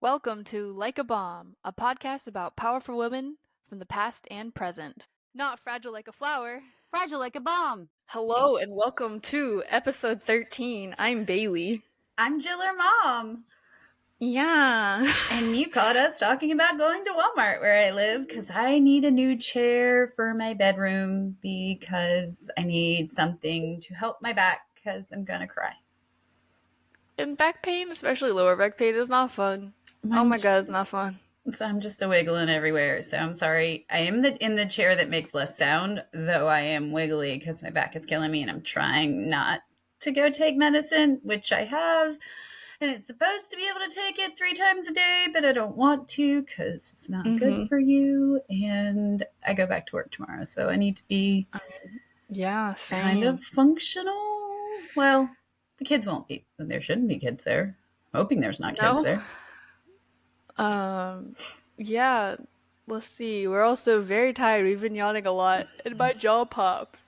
Welcome to Like a Bomb, a podcast about powerful women from the past and present. Not fragile like a flower. Fragile like a bomb. Hello and welcome to episode 13. I'm Bailey. I'm Jill, her mom. Yeah. And you caught us talking about going to Walmart where I live because I need a new chair for my bedroom because I need something to help my back because I'm going to cry. And back pain, especially lower back pain, is not fun. Oh my god, it's not fun. So I'm just a wiggling everywhere. So I'm sorry. I am in the chair that makes less sound, though I am wiggly because my back is killing me and I'm trying not to go take medicine, which I have. And it's supposed to be able to take it 3 times a day, but I don't want to because it's not good for you. And I go back to work tomorrow, so I need to be same. kind of functional. Well, the kids won't be. There shouldn't be kids there. I'm hoping there's not kids there. Yeah, let's see. We're also very tired. We've been yawning a lot, and my jaw pops.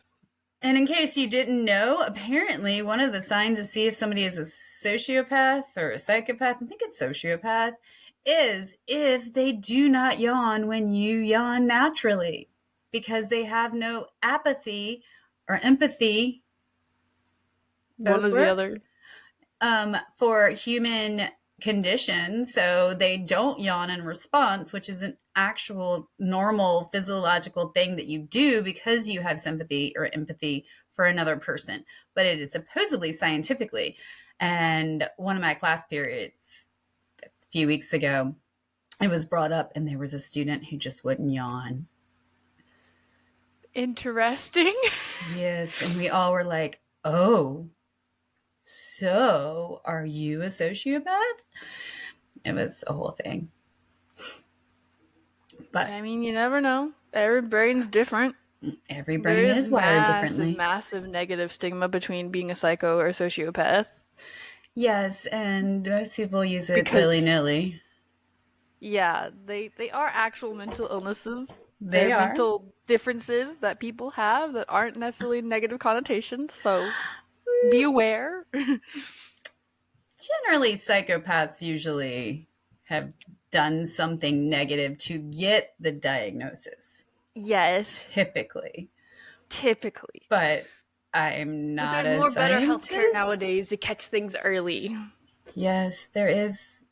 And in case you didn't know, apparently one of the signs to see if somebody is a sociopath or a psychopath, I think it's sociopath, is if they do not yawn when you yawn naturally because they have no apathy or empathy. One or the other. For human condition, so they don't yawn in response, which is an actual normal physiological thing that you do because you have sympathy or empathy for another person, but it is supposedly scientifically. And one of my class periods a few weeks ago, it was brought up and there was a student who just wouldn't yawn. Interesting. Yes, and we all were like, oh, so are you a sociopath? It was a whole thing. But I mean, you never know. Every brain's different. Every brain is wired differently. Massive negative stigma between being a psycho or a sociopath. Yes, and most people use it willy-nilly. Yeah, they are actual mental illnesses. They're mental differences that people have that aren't necessarily negative connotations, so be aware. Generally, psychopaths usually have done something negative to get the diagnosis. Yes. Typically. But I'm not a scientist. There's more better healthcare nowadays to catch things early. Yes, there is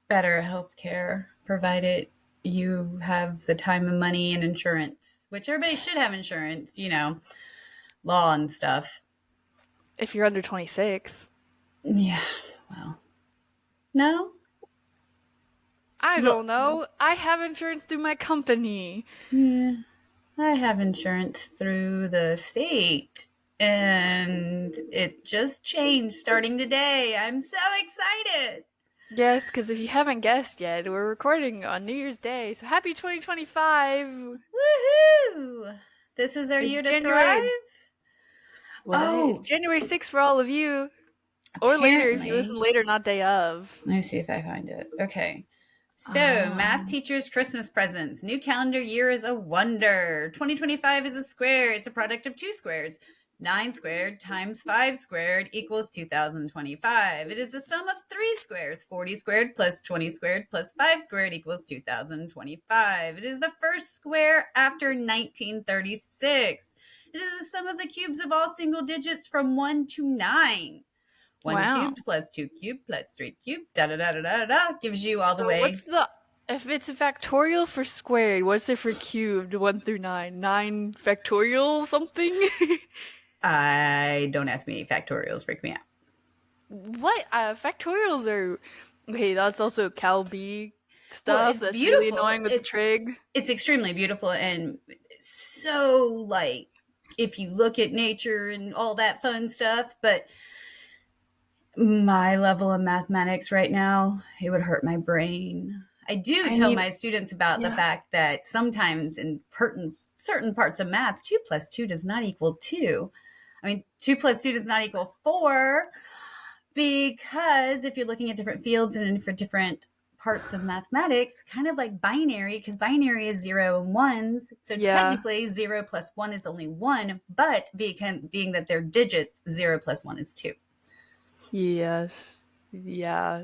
better healthcare, provided you have the time and money and insurance, which everybody should have insurance, law and stuff. If you're under 26. Yeah, well, no? I don't know. I have insurance through my company. Yeah, I have insurance through the state, and it just changed starting today. I'm so excited. Yes, because if you haven't guessed yet, we're recording on New Year's Day, so happy 2025! Woohoo! This is our year to thrive? It's January 6th for all of you. Or later, if you listen later, not day of. Let me see if I find it. Okay. So, math teachers' Christmas presents. New calendar year is a wonder. 2025 is a square. It's a product of 2 squares. 9 squared times 5 squared equals 2025. It is the sum of 3 squares. 40 squared plus 20 squared plus 5 squared equals 2025. It is the first square after 1936. It is the sum of the cubes of all single digits from 1 to 9. 1 cubed plus 2 cubed plus 3 cubed, gives you all the way. If it's a factorial for squared, what's it for cubed 1 through 9? 9 factorial something? Don't ask me. Factorials freak me out. What? Factorials are... Okay, that's also Cal B stuff. Well, it's that's beautiful. Really annoying with the trig. It's extremely beautiful, and so, if you look at nature and all that fun stuff, but my level of mathematics right now, it would hurt my brain. I tell my students about the fact that sometimes in certain parts of math, 2 plus 2 does not equal 2. 2 plus 2 does not equal 4, because if you're looking at different fields and for different parts of mathematics, kind of like binary, because binary is 0 and 1s. So technically 0 plus 1 is only 1, but being that they're digits, 0 plus 1 is 2. Yes. Yeah.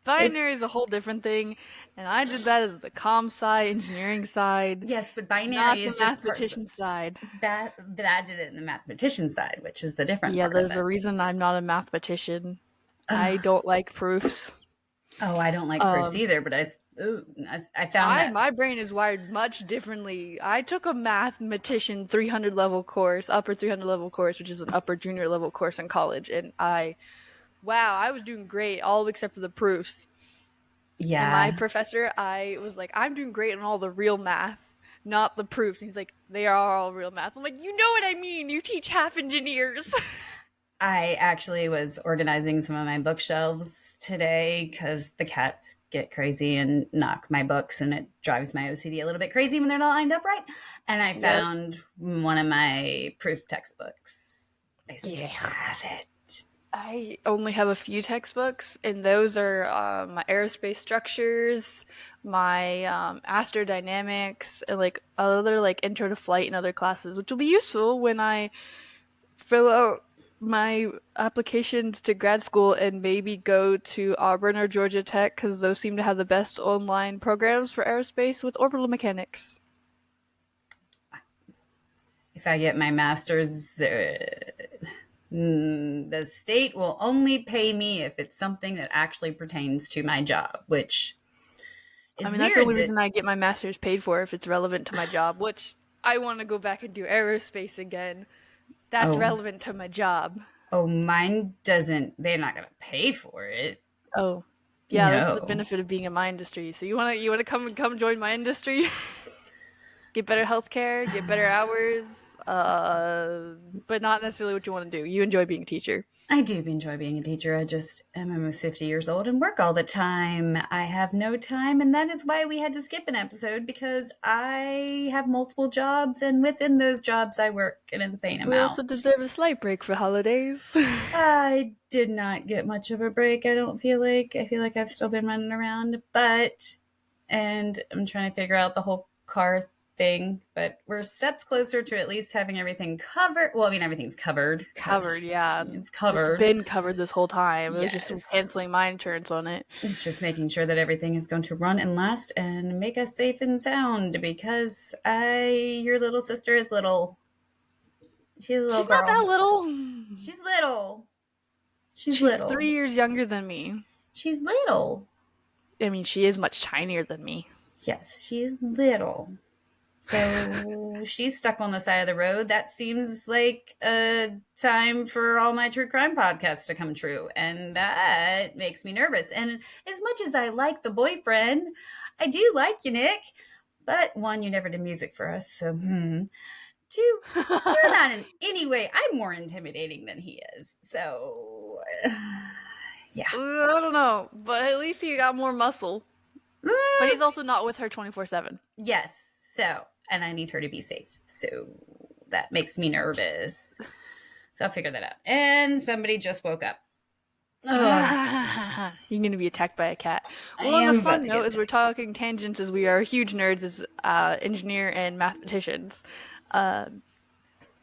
Binary is a whole different thing, and I did that as the comm sci, engineering side, Yes, but not binary the is just parts. mathematician side. That I did it in the mathematician side, which is the different Yeah, part of there's a it. reason I'm not a mathematician. I don't like proofs. Oh, I don't like proofs Um, either, but I found that. my brain is wired much differently. I took a mathematician 300 level course, upper 300 level course, which is an upper junior level course in college, and wow, I was doing great, all except for the proofs. And my Yeah, professor, I was like, I'm doing great on all the real math, not the proofs. He's like, they are all real math. I'm like, you know what I mean? You teach half engineers. I actually was organizing some of my bookshelves today because the cats get crazy and knock my books, and it drives my OCD a little bit crazy when they're not lined up right. And I Yes. found one of my proof textbooks. I still Yeah. have it. I only have a few textbooks, and those are my aerospace structures, my astrodynamics, and like other like intro to flight and other classes, which will be useful when I fill out my applications to grad school and maybe go to Auburn or Georgia Tech because those seem to have the best online programs for aerospace with orbital mechanics. If I get my master's, the state will only pay me if it's something that actually pertains to my job, which I is mean, that's the only weird that, reason I get my master's paid for if it's relevant to my job, which I want to go back and do aerospace again. That's oh, relevant to my job. oh, mine doesn't, they're not going to pay for it. Oh, yeah, that's the No. benefit of being in my industry. So you wanna come join my industry? Get better healthcare, get better hours, but not necessarily what you want to do. You enjoy being a teacher. I do enjoy being a teacher. I just am almost 50 years old and work all the time. I have no time, and that is why we had to skip an episode because I have multiple jobs, and within those jobs, I work an insane We also amount. deserve a slight break for holidays. I did not get much of a break, I don't feel like. I feel like I've still been running around, and I'm trying to figure out the whole car thing, but we're steps closer to at least having everything covered. Well, I mean, everything's covered because Covered, yeah. it's It's covered. been covered this whole time. It was just Yes. canceling my insurance on it. It's just making sure that everything is going to run and last and make us safe and sound because your little sister is little. She's a little She's not that girl. little. She's little. She's She's little. 3 years younger than me. She's little. I mean, she is much tinier than me. Yes, she's little. So she's stuck on the side of the road. That seems like a time for all my true crime podcasts to come true. And that makes me nervous. And as much as I like the boyfriend, I do like you, Nick. But one, you never did music for us. So, two, you're not in any way. I'm more intimidating than he is. So, yeah. I don't know, but at least he got more muscle. But he's also not with her 24/7. Yes. So, and I need her to be safe. So that makes me nervous. So I'll figure that out. And somebody just woke up. Ugh, You're gonna be attacked by a cat. I Well, on a am about fun to note, get as we're talking tangents, as we are huge nerds as engineer and mathematicians, uh,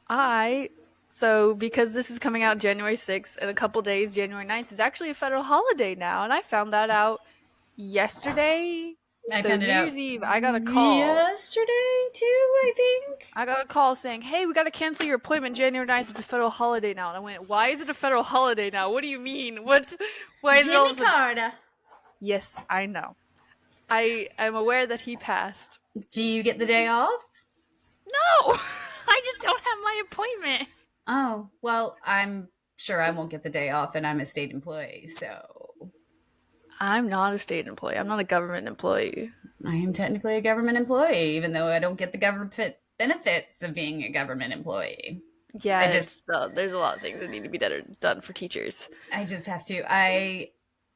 I so because this is coming out January 6th, in a couple days, January 9th is actually a federal holiday now, and I found that out yesterday. I So found it New out Year's Eve, I got a call. yesterday too, I think. I got a call saying, "Hey, we got to cancel your appointment January 9th. It's a federal holiday now." And I went, "Why is it a federal holiday now? What do you mean? Why is it all Jimmy of a sudden?" Carter. Yes, I know. I am aware that he passed. Do you get the day off? No! I just don't have my appointment. Oh, well, I'm sure I won't get the day off and I'm a state employee, so I'm not a state employee. I'm not a government employee. I am technically a government employee, even though I don't get the government benefits of being a government employee. Yeah, I just it's there's a lot of things that need to be done for teachers. I just have to. I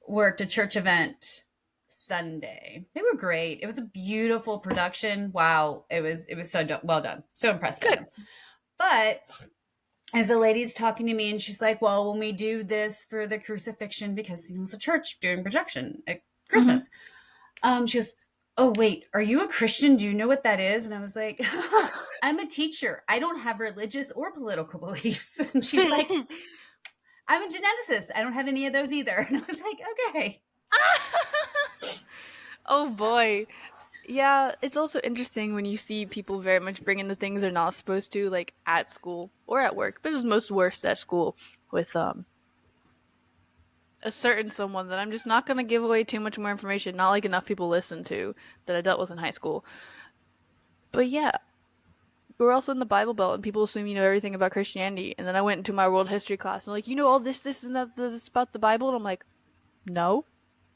worked a church event Sunday. They were great. It was a beautiful production. Wow, it was so well done. So impressed by Good. them. But as the lady's talking to me, and she's like, "Well, when we do this for the crucifixion, because it's a church doing projection at Christmas," she goes, "Oh wait, are you a Christian? Do you know what that is?" And I was like, "I'm a teacher. I don't have religious or political beliefs." And she's like, "I'm a geneticist. I don't have any of those either." And I was like, "Okay." Oh boy. Yeah, it's also interesting when you see people very much bringing the things they're not supposed to, like at school or at work, but it was most worst at school with a certain someone that I'm just not gonna give away too much more information, not like enough people listen to that I dealt with in high school. But yeah, we're also in the Bible Belt and people assume you know everything about Christianity. And then I went into my world history class and like, you know all this, and that this about the Bible, and I'm like, no,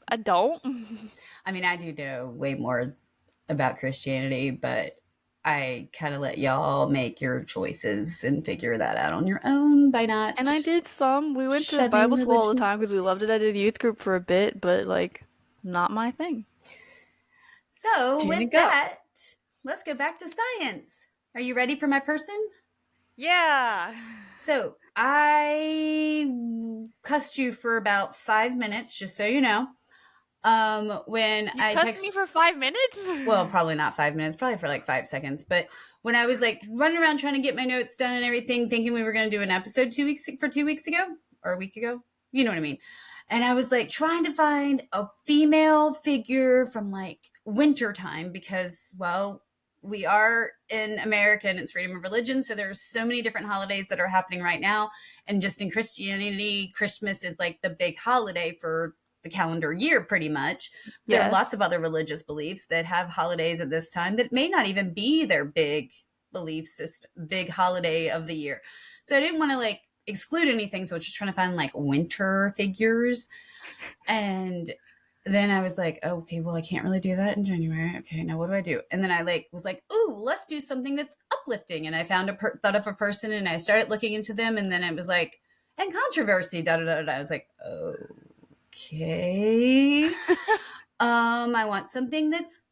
I don't. I mean, I do know way more about Christianity, but I kind of let y'all make your choices and figure that out on your own by And not I did some. We went to shoving Bible school all the religion. time because we loved it. I did youth group for a bit, but like, not my thing. So, with Didn't go. that, let's go back to science. Are you ready for my person? Yeah. So, I cussed you for about 5 minutes, just so you know. When You I cussed me text, for 5 minutes? well, probably not 5 minutes, probably for like 5 seconds, but when I was like running around trying to get my notes done and everything, thinking we were going to do an episode 2 weeks ago or a week ago, you know what I mean? And I was like trying to find a female figure from like winter time because, well, we are in America and it's freedom of religion. So there's so many different holidays that are happening right now. And just in Christianity, Christmas is like the big holiday for the calendar year, pretty much. There are lots Yes. of other religious beliefs that have holidays at this time that may not even be their big belief system, big holiday of the year. So I didn't want to like exclude anything. So I was just trying to find like winter figures. And then I was like, okay, well, I can't really do that in January. Okay, now what do I do? And then I like was like, ooh, let's do something that's uplifting. And I found thought of a person, and I started looking into them, and then it was like, and controversy, da da da da. I was like, okay. I want something that's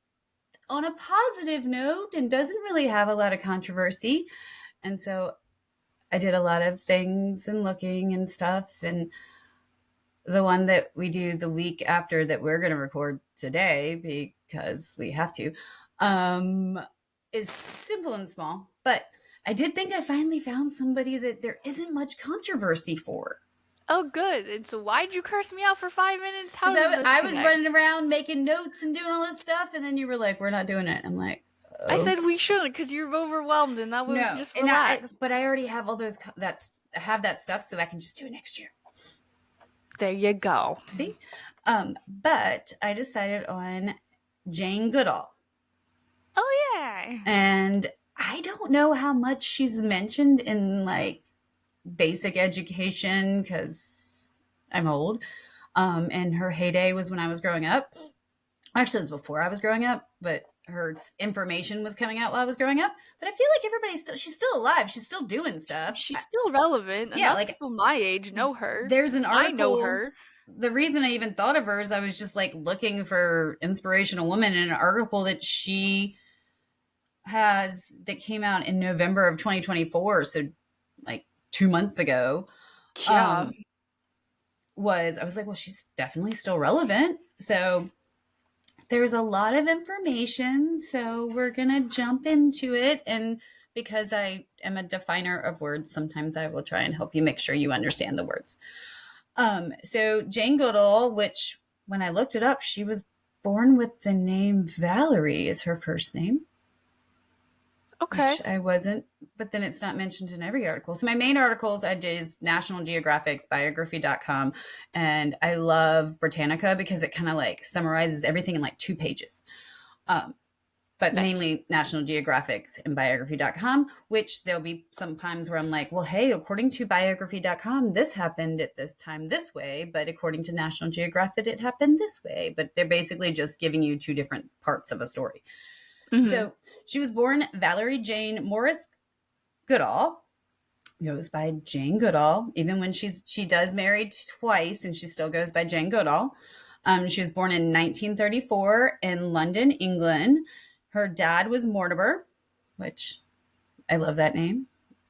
on a positive note and doesn't really have a lot of controversy. And so I did a lot of things and looking and stuff. And the one that we do the week after that we're going to record today because we have to is simple and small. But I did think I finally found somebody that there isn't much controversy for. Oh, good. And so why'd you curse me out for 5 minutes? How Because does this I was connect? running around making notes and doing all this stuff, and then you were like, "We're not doing it." I'm like, I "Okay." said we shouldn't because you're overwhelmed and that way we can No, just and relax. but I already have all those I have that stuff, so I can just do it next year. There you go. See, but I decided on Jane Goodall. Oh, yeah. And I don't know how much she's mentioned in like basic education because I'm old. And her heyday was when I was growing up. Actually, it was before I was growing up, but her information was coming out while I was growing up. But I feel like she's still alive. She's still doing stuff. She's still relevant. Yeah, Enough like people my age know her. there's an I know article. her. The reason I even thought of her is I was just like looking for inspirational women in an article that she has that came out in November of 2024, so like 2 months ago. Yeah. Um, I was like, well, she's definitely still relevant. So there's a lot of information. So we're gonna jump into it, and because I am a definer of words, sometimes I will try and help you make sure you understand the words. So Jane Goodall, which when I looked it up, she was born with the name Valerie is her first name. Okay. Which I wasn't, but then it's not mentioned in every article. So my main articles I did is National Geographic's biography.com, and I love Britannica because it kind of like summarizes everything in like 2 pages. But Nice. mainly National Geographic's and biography.com, which there'll be some times where I'm like, well, hey, according to biography.com, this happened at this time this way, but according to National Geographic, it happened this way. But they're basically just giving you two different parts of a story. Mm-hmm. So she was born Valerie Jane Morris Goodall, goes by Jane Goodall, even when she does marry twice, and she still goes by Jane Goodall. She was born in 1934 in London, England. Her dad was Mortimer, which I love that name.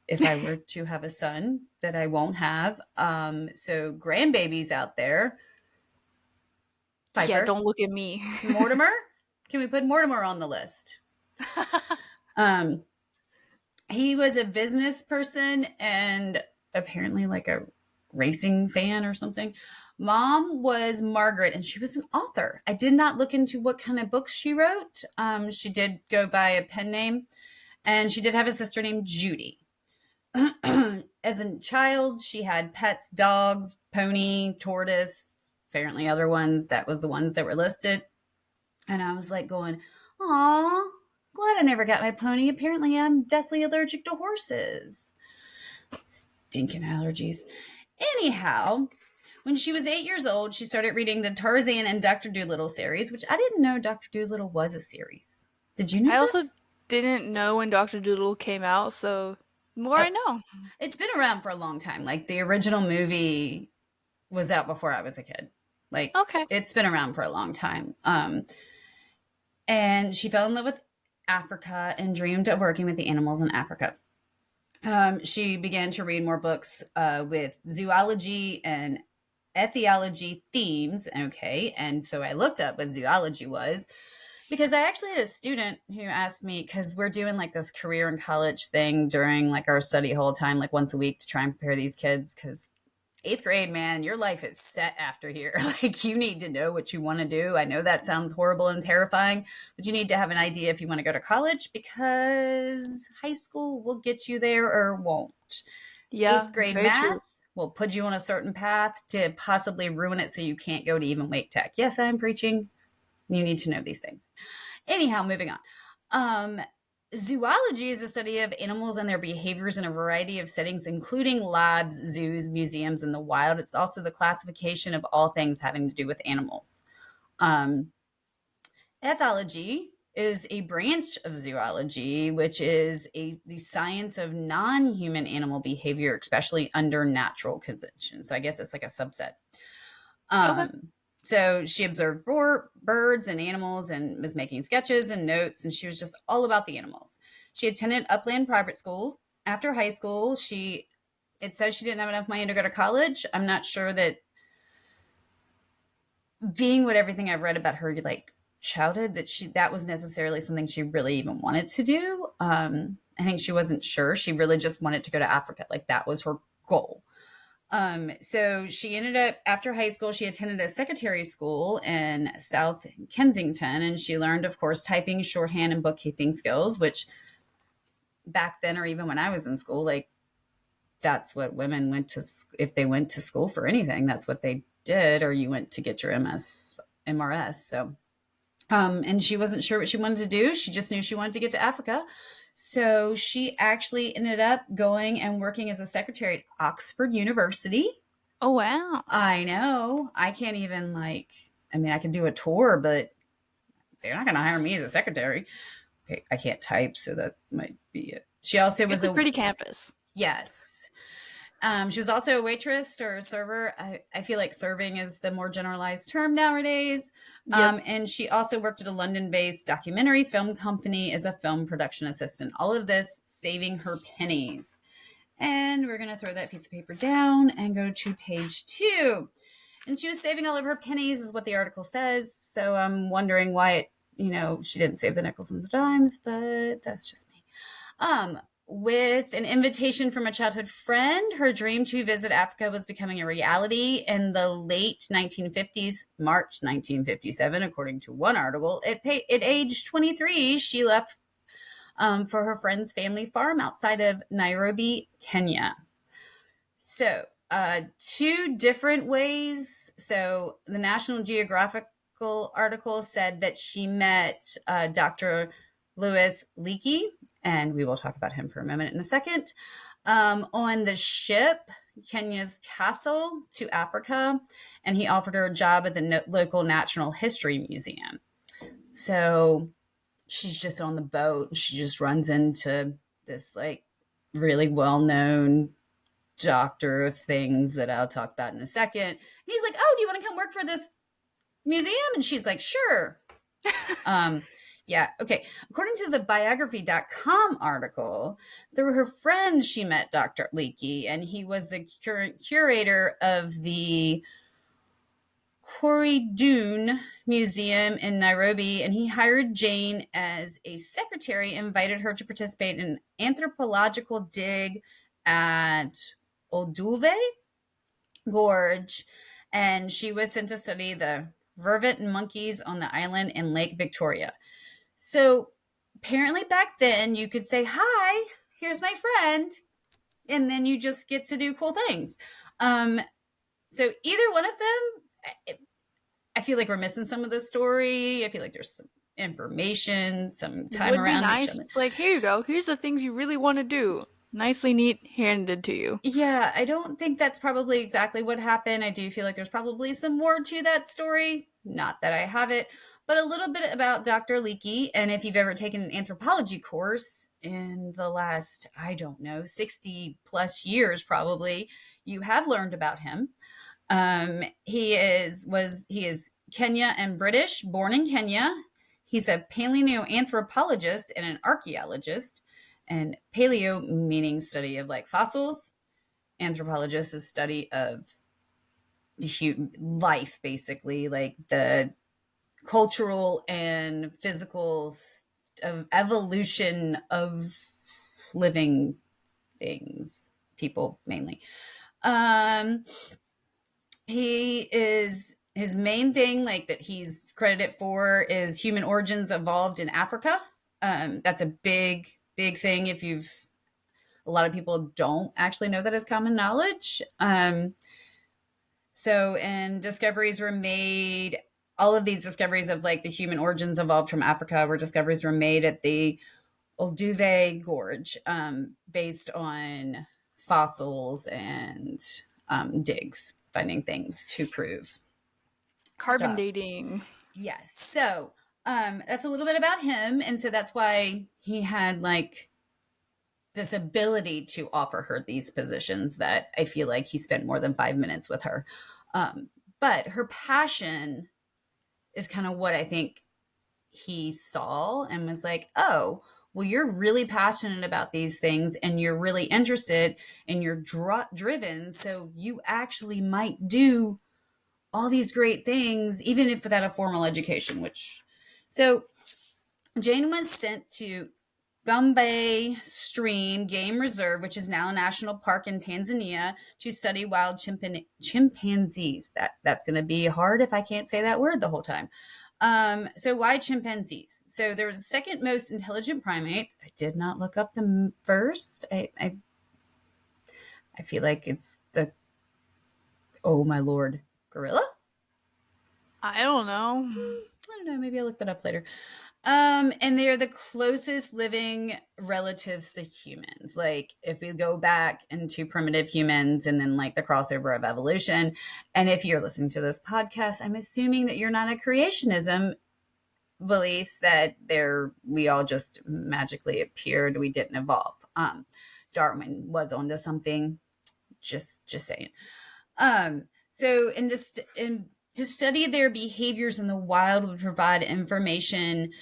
If I were to have a son that I won't have. So grandbabies out there. Piper. Yeah, don't look at me. Mortimer? Can we put Mortimer on the list? He was a business person and apparently like a racing fan or something. Mom was Margaret, and she was an author. I did not look into what kind of books she wrote. She did go by a pen name, and she did have a sister named Judy. As a child, she had pets, dogs, pony, tortoise, apparently other ones. That was the ones that were listed. And I was like going, aw, glad I never got my pony. Apparently I'm deathly allergic to horses. Stinking allergies. Anyhow, when she was 8 years old, she started reading the Tarzan and Dr. Dolittle series, which I didn't know Dr. Dolittle was a series. Did you know I that? also didn't know when Doctor Doodle came out, so the more Oh, I know. it's been around for a long time. Like the original movie was out before I was a kid. Like Okay. it's been around for a long time. And she fell in love with Africa and dreamed of working with the animals in Africa. She began to read more books with zoology and ethology themes. Okay. And so I looked up what zoology was because I actually had a student who asked me, because we're doing like this career and college thing during like our study whole time, like once a week to try and prepare these kids. Because eighth grade, man, your life is set after here. Like you need to know what you want to do. I know that sounds horrible and terrifying, but you need to have an idea if you want to go to college because high school will get you there or won't. Yeah, Eighth it's grade very math true. will put you on a certain path to possibly ruin it so you can't go to even wake tech. Yes, I'm preaching. You need to know these things. Anyhow, moving on. Um, Zoology is a study of animals and their behaviors in a variety of settings, including labs, zoos, museums, and the wild. It's also the classification of all things having to do with animals. Um, Ethology is a branch of zoology, which is the science of non-human animal behavior, especially under natural conditions. So I guess it's like a subset. Okay. Um, so she observed birds and animals and was making sketches and notes, and she was just all about the animals. She attended upland private schools. After high school, it says she didn't have enough money to go to college. I'm not sure that being what everything I've read about her like childhood that was necessarily something she really even wanted to do. I think she wasn't sure. She really just wanted to go to Africa. Like that was her goal. So she ended up after high school, she attended a secretary school in South Kensington, and she learned, of course, typing, shorthand, and bookkeeping skills, which back then, or even when I was in school, like that's what women went to, if they went to school for anything, that's what they did, or you went to get your MRS. So, and she wasn't sure what she wanted to do. She just knew she wanted to get to Africa. So she actually ended up going and working as a secretary at Oxford University. Oh wow. I know. I can't even I can do a tour, but they're not going to hire me as a secretary. Okay, I can't type, so that might be it. She also It's was a pretty campus. yes. She was also a waitress or a server. I feel like serving is the more generalized term nowadays. Yep. And she also worked at a London-based documentary film company as a film production assistant. All of this saving her pennies. And we're going to throw that piece of paper down and go to page 2. And she was saving all of her pennies is what the article says. So I'm wondering why she didn't save the nickels and the dimes, but that's just me. With an invitation from a childhood friend, her dream to visit Africa was becoming a reality in the late 1950s, March 1957, according to one article. At age 23, she left for her friend's family farm outside of Nairobi, Kenya. So, 2 different ways. So, the National Geographical article said that she met Dr. Louis Leakey, and we will talk about him for a moment in a second, on the ship Kenya's Castle to Africa, and he offered her a job at the local Natural History Museum. So she's just on the boat. She just runs into this really well-known doctor of things that I'll talk about in a second. And he's like, "Oh, do you want to come work for this museum?" And she's like, "Sure." Yeah, okay. According to the biography.com article, through her friends, she met Dr. Leakey, and he was the current curator of the Corridune Museum in Nairobi, and he hired Jane as a secretary, invited her to participate in an anthropological dig at Oduve Gorge, And she was sent to study the vervet monkeys on the island in Lake Victoria. So apparently back then you could say, hi, here's my friend, and then you just get to do cool things. So either one of them, I feel like we're missing some of the story. I feel like there's some information, some time Would be around each nice. other. Like, here you go. Here's the things you really want to do. Nicely neat handed to you. Yeah, I don't think that's probably exactly what happened. I do feel like there's probably some more to that story. Not that I have it, but a little bit about Dr. Leakey. And if you've ever taken an anthropology course in the last, I don't know, 60 plus years, probably, you have learned about him. He is Kenya and British, born in Kenya. He's a paleoanthropologist and an archaeologist. And paleo meaning study of like fossils. Anthropologist is study of life, basically, like the cultural and physical of evolution of living things, people mainly. Um, he is his main thing, like that he's credited for, is human origins evolved in Africa. That's a big thing. If you've A lot of people don't actually know that as common knowledge. And discoveries were made. All of these discoveries of like the human origins evolved from Africa were discoveries were made at the Olduvai Gorge, based on fossils and digs, finding things to prove Carbon stuff. dating. Yes. So that's a little bit about him. And so that's why he had like this ability to offer her these positions that I feel like he spent more than 5 minutes with her. But her passion is kind of what I think he saw and was like, oh, well, you're really passionate about these things and you're really interested and you're driven. So you actually might do all these great things, even if without a formal education, so Jane was sent to Gombe Stream Game Reserve, which is now a national park in Tanzania, to study wild chimpanzees. That's going to be hard if I can't say that word the whole time. So why chimpanzees? So they're the second most intelligent primate. I did not look up the first. I feel like it's the, oh my lord, gorilla? I don't know. I don't know. Maybe I'll look that up later. And they're the closest living relatives to humans. Like if we go back into primitive humans and then like the crossover of evolution. And if you're listening to this podcast, I'm assuming that you're not a creationism beliefs that we all just magically appeared. We didn't evolve. Darwin was onto something. Just saying. So to study their behaviors in the wild would provide information,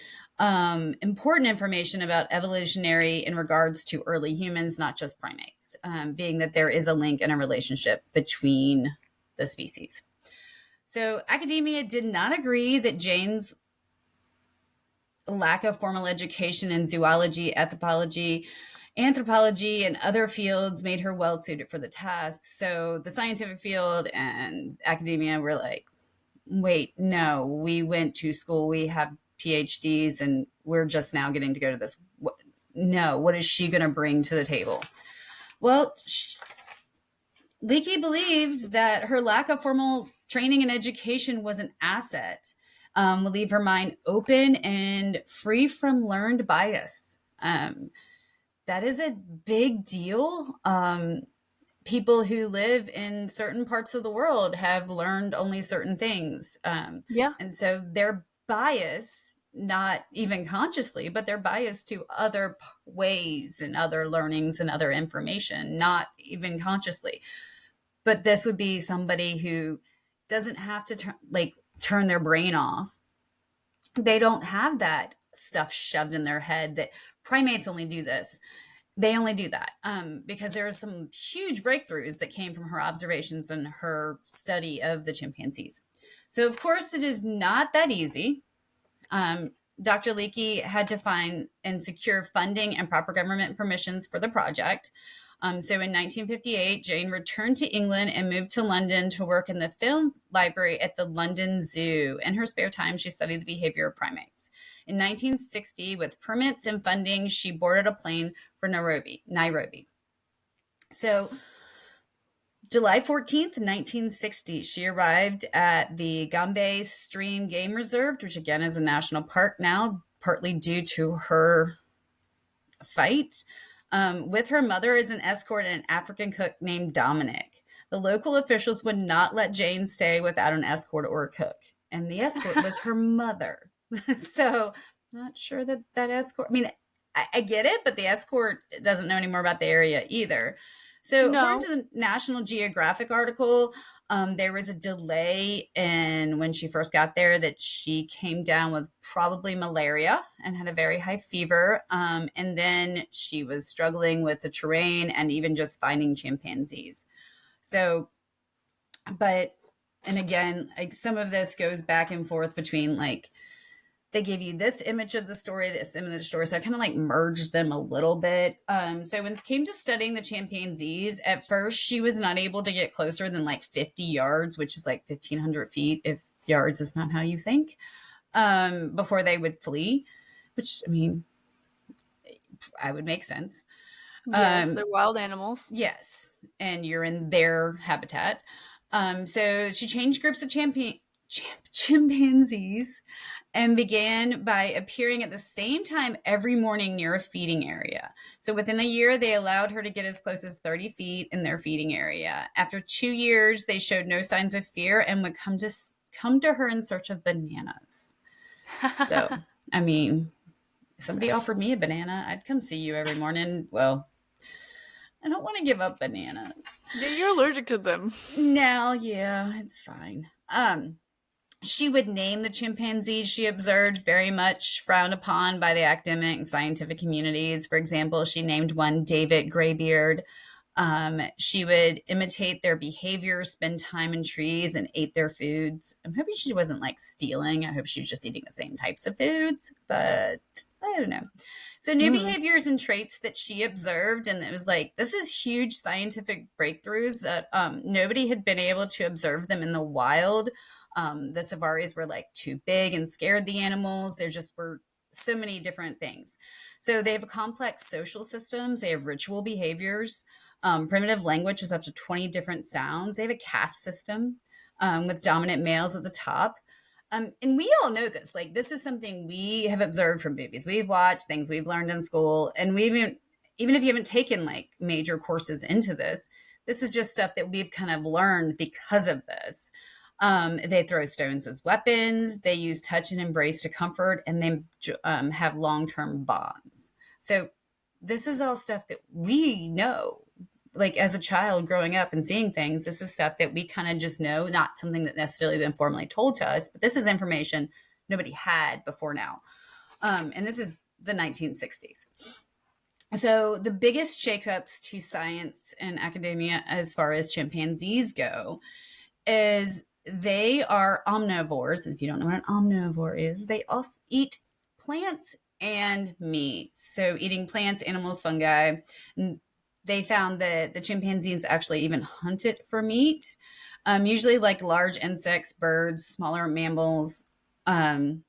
important information about evolutionary in regards to early humans, not just primates, being that there is a link and a relationship between the species. So academia did not agree that Jane's lack of formal education in zoology, anthropology, and other fields made her well suited for the task. So the scientific field and academia were like, wait, no, we went to school, we have PhDs, and we're just now getting to go to this. No, what is she going to bring to the table? Well, Leakey believed that her lack of formal training and education was an asset, will leave her mind open and free from learned bias. That is a big deal. People who live in certain parts of the world have learned only certain things. Yeah. And so their bias, not even consciously, but their bias to other ways and other learnings and other information, not even consciously. But this would be somebody who doesn't have to turn their brain off. They don't have that stuff shoved in their head that primates only do this. They only do that because there are some huge breakthroughs that came from her observations and her study of the chimpanzees. So, of course, it is not that easy. Dr. Leakey had to find and secure funding and proper government permissions for the project. So in 1958, Jane returned to England and moved to London to work in the film library at the London Zoo. In her spare time, she studied the behavior of primates. In 1960, with permits and funding, she boarded a plane for Nairobi. So July 14th, 1960, she arrived at the Gombe Stream Game Reserve, which again is a national park now, partly due to her fight, with her mother as an escort and an African cook named Dominic. The local officials would not let Jane stay without an escort or a cook, and the escort was her mother. So, not sure that escort. I mean, I get it, but the escort doesn't know any more about the area either. So, according No. to the National Geographic article, there was a delay in when she first got there, that she came down with probably malaria and had a very high fever. And then she was struggling with the terrain and even just finding chimpanzees. So, and again, like some of this goes back and forth between like, they give you this image of the story, this image of the story. So I kind of like merged them a little bit. So when it came to studying the chimpanzees, at first she was not able to get closer than like 50 yards, which is like 1,500 feet, if yards is not how you think, before they would flee, which, I mean, I would make sense. Yes, they're wild animals. Yes, and you're in their habitat. So she changed groups of chimpanzees and began by appearing at the same time every morning near a feeding area. So within a year, they allowed her to get as close as 30 feet in their feeding area. After 2 years, they showed no signs of fear and would come to her in search of bananas. So, I mean, if somebody offered me a banana, I'd come see you every morning. Well, I don't want to give up bananas. Yeah, you're allergic to them. No, yeah, it's fine. She would name the chimpanzees she observed, very much frowned upon by the academic and scientific communities. For example, she named one David Graybeard. She would imitate their behavior, spend time in trees, and ate their foods. I'm hoping she wasn't like stealing. I hope she was just eating the same types of foods, but I don't know. So new behaviors and traits that she observed, and it was like, this is huge scientific breakthroughs that nobody had been able to observe them in the wild. The safaris were like too big and scared the animals. There just were so many different things. So they have complex social systems. They have ritual behaviors. Primitive language was up to 20 different sounds. They have a caste system with dominant males at the top. And we all know this. Like, this is something we have observed from movies. We've watched things we've learned in school. And even if you haven't taken like major courses into this, this is just stuff that we've kind of learned because of this. They throw stones as weapons. They use touch and embrace to comfort, and they have long-term bonds. So this is all stuff that we know. Like as a child growing up and seeing things, this is stuff that we kind of just know, not something that necessarily been formally told to us, but this is information nobody had before now. And this is the 1960s. So the biggest shakeups to science and academia as far as chimpanzees go is they are omnivores. And if you don't know what an omnivore is, they also eat plants and meat. So eating plants, animals, fungi. And they found that the chimpanzees actually even hunted for meat, usually like large insects, birds, smaller mammals, and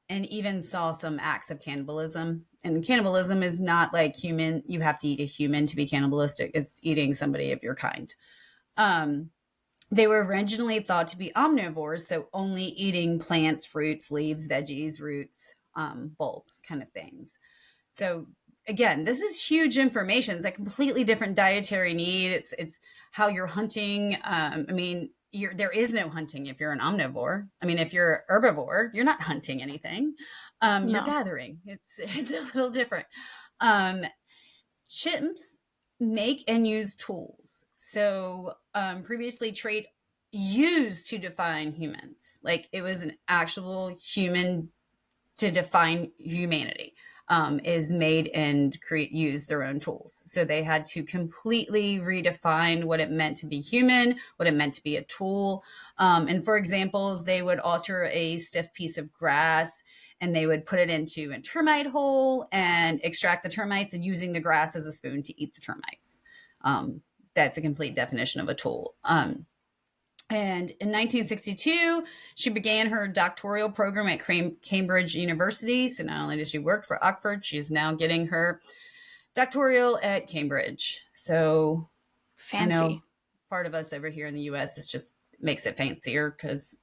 even saw some acts of cannibalism. And cannibalism is not like human. You have to eat a human to be cannibalistic. It's eating somebody of your kind. They were originally thought to be omnivores, so only eating plants, fruits, leaves, veggies, roots, bulbs, kind of things. So again, this is huge information. It's a completely different dietary need. It's how you're hunting. I mean, there is no hunting if you're an omnivore. I mean, if you're an herbivore, you're not hunting anything. You're gathering. It's a little different. Chimps make and use tools. So previously trait used to define humans. Like it was an actual human to define humanity. is made and use their own tools. So they had to completely redefine what it meant to be human, what it meant to be a tool. And for examples, they would alter a stiff piece of grass and they would put it into a termite hole and extract the termites and using the grass as a spoon to eat the termites. That's a complete definition of a tool. And in 1962, she began her doctoral program at Cambridge University. So not only did she work for Oxford, she is now getting her doctoral at Cambridge. So Fancy. I know part of us over here in the U.S. is just makes it fancier because,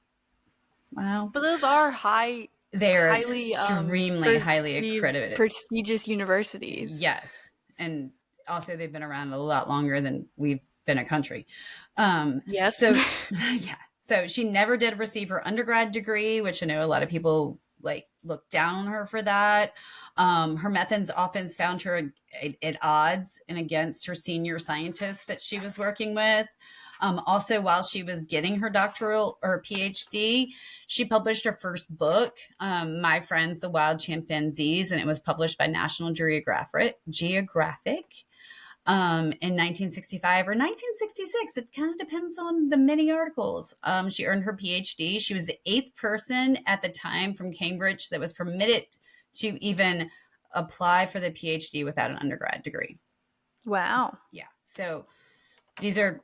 wow. But those are they're highly extremely highly accredited. prestigious universities. Yes. And also they've been around a lot longer than we've been a country. Yes. So yeah. So she never did receive her undergrad degree, which I know a lot of people like look down on her for that. Her methods often found her at odds and against her senior scientists that she was working with. Also, while she was getting her doctoral or PhD, she published her first book, My Friends, the Wild Chimpanzees, and it was published by National Geographic. In 1965 or 1966. It kind of depends on the many articles. She earned her PhD. She was the 8th person at the time from Cambridge that was permitted to even apply for the PhD without an undergrad degree. Wow. Yeah. So these are,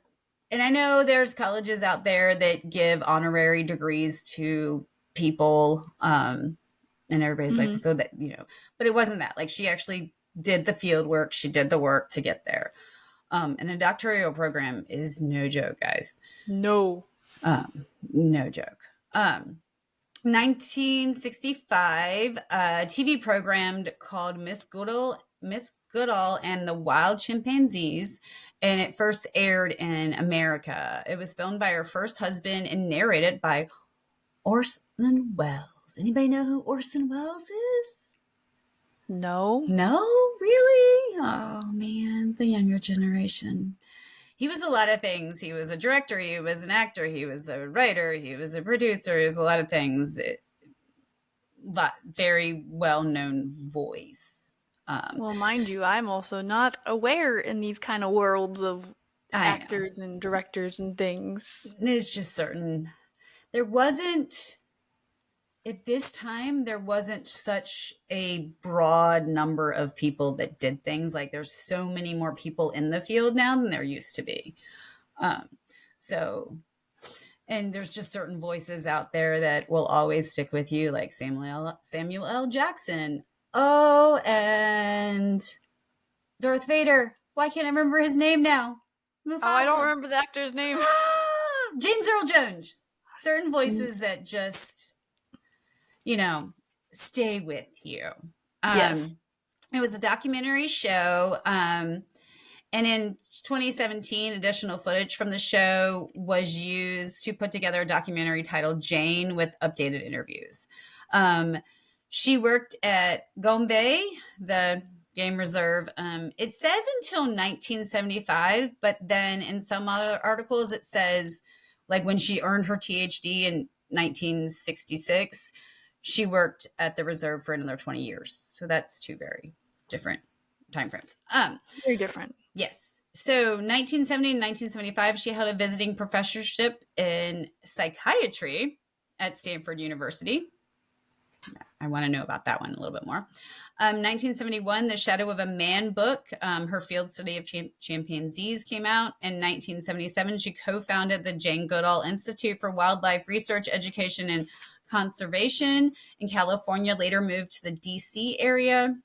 and I know there's colleges out there that give honorary degrees to people, and everybody's like, so that, but it wasn't that. Like she actually did the field work. She did the work to get there. And a doctoral program is no joke, guys. No. No joke. 1965, a TV program called Miss Goodall and the Wild Chimpanzees, and it first aired in America. It was filmed by her first husband and narrated by Orson Welles. Anybody know who Orson Welles is? No. No, really? Oh man, the younger generation. He was a lot of things. He was a director, he was an actor, he was a writer, he was a producer, he was a lot of things. Very well-known voice. Well, mind you, I'm also not aware in these kind of worlds of actors and directors and things. It's just certain. There wasn't, at this time, there wasn't such a broad number of people that did things. Like there's so many more people in the field now than there used to be. And there's just certain voices out there that will always stick with you, like Samuel L. Jackson. Oh, and Darth Vader. Why can't I remember his name now? Mufasa. Oh, I don't remember the actor's name. James Earl Jones. Certain voices that just, stay with you. Yes. It was a documentary show. And in 2017, additional footage from the show was used to put together a documentary titled Jane with updated interviews. She worked at Gombe, the game reserve. It says until 1975, but then in some other articles, it says like when she earned her PhD in 1966, she worked at the reserve for another 20 years. So that's two very different time frames. Very different. Yes. So 1970 and 1975, she held a visiting professorship in psychiatry at Stanford University. I want to know about that one a little bit more. 1971, The Shadow of a Man book, her field study of chimpanzees came out. In 1977, she co-founded the Jane Goodall Institute for Wildlife Research, Education, and Conservation in California, later moved to the DC area.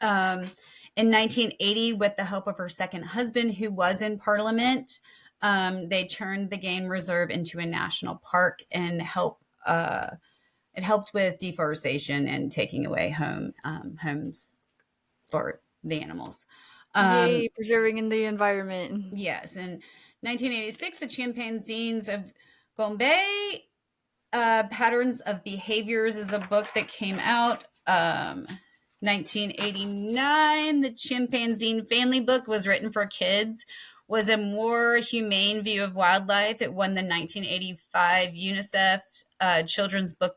In 1980, with the help of her second husband, who was in Parliament, they turned the game reserve into a national park and it helped with deforestation and taking away homes for the animals. Yay, preserving the environment. Yes. In 1986, The Chimpanzees of Gombe, Patterns of Behaviors is a book that came out. 1989, The Chimpanzee Family Book was written for kids, was a more humane view of wildlife. It won the 1985 UNICEF Children's Book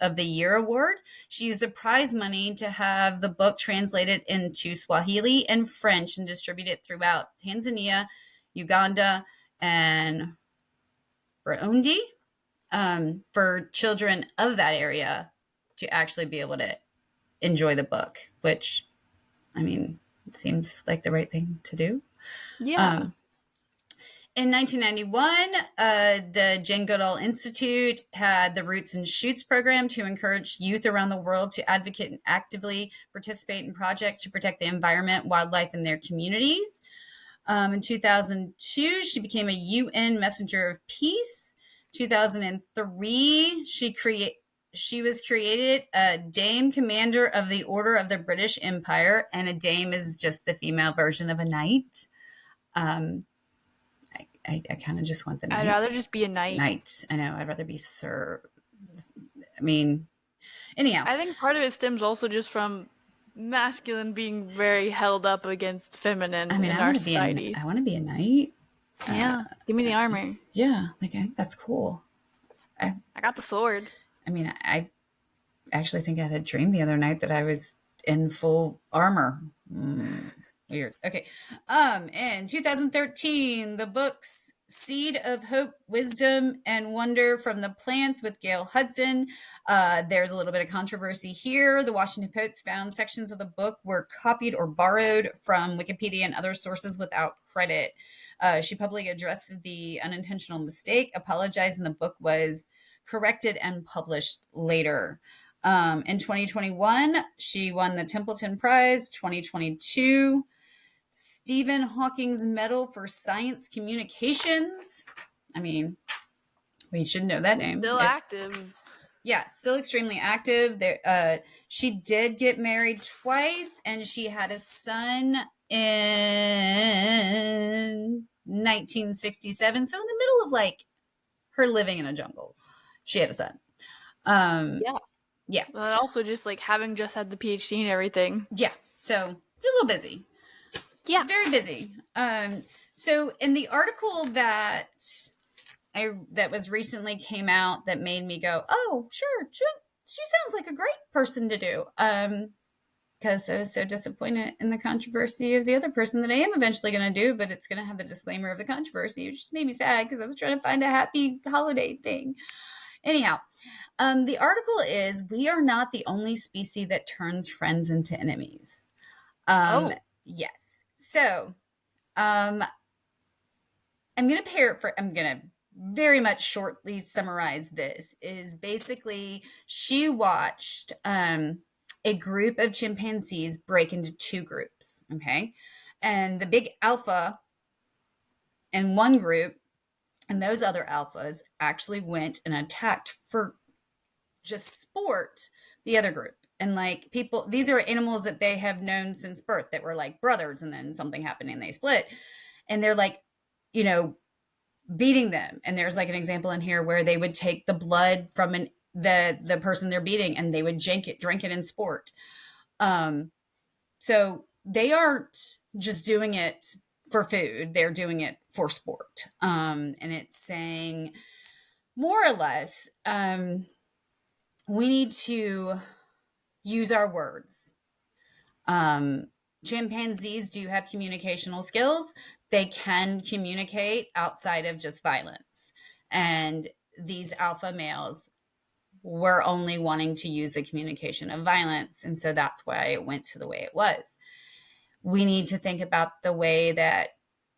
of the Year award. She used the prize money to have the book translated into Swahili and French and distributed throughout Tanzania, Uganda, and Burundi, for children of that area to actually be able to enjoy the book, which, I mean, it seems like the right thing to do. Yeah. In 1991, the Jane Goodall Institute had the Roots and Shoots program to encourage youth around the world to advocate and actively participate in projects to protect the environment, wildlife, and their communities. In 2002, she became a UN Messenger of Peace. 2003, she was created a Dame Commander of the Order of the British Empire, and a dame is just the female version of a knight. I kind of just want the knight. I'd rather just be a knight. Knight. I know. I'd rather be sir. I mean, anyhow. I think part of it stems also just from masculine being very held up against feminine in our society. I want to be a knight. Yeah. Give me the armor. Yeah. Like, I think that's cool. I got the sword. I mean, I actually think I had a dream the other night that I was in full armor. Weird. Okay. In 2013, the books Seed of Hope, Wisdom, and Wonder from the Plants with Gail Hudson. There's a little bit of controversy here. The Washington Post found sections of the book were copied or borrowed from Wikipedia and other sources without credit. She publicly addressed the unintentional mistake, apologized, and the book was corrected and published later. In 2021, she won the Templeton Prize. 2022, Stephen Hawking's Medal for Science Communications. I mean, we should know that name. Still active. Yeah, still extremely active. She did get married twice, and she had a son in 1967. So in the middle of like her living in a jungle, she had a son. Yeah. But also just like having just had the PhD and everything. Yeah. So a little busy. Yeah. Very busy. So in the article that was recently came out that made me go, oh, sure, she sounds like a great person to do. Because I was so disappointed in the controversy of the other person that I am eventually going to do, but it's going to have the disclaimer of the controversy, which just made me sad because I was trying to find a happy holiday thing. Anyhow, the article is, we are not the only species that turns friends into enemies. Yes. So, I'm going to very much shortly summarize this. Is basically, she watched a group of chimpanzees break into two groups, okay? And the big alpha in one group and those other alphas actually went and attacked for just sport the other group. And like people, these are animals that they have known since birth that were like brothers, and then something happened and they split. And they're like, beating them. And there's like an example in here where they would take the blood from the person they're beating, and they would drink it in sport. So they aren't just doing it for food, they're doing it for sport. And it's saying more or less, we need to use our words. Chimpanzees do have communicational skills. They can communicate outside of just violence. And these alpha males were only wanting to use the communication of violence. And so that's why it went to the way it was. We need to think about the way that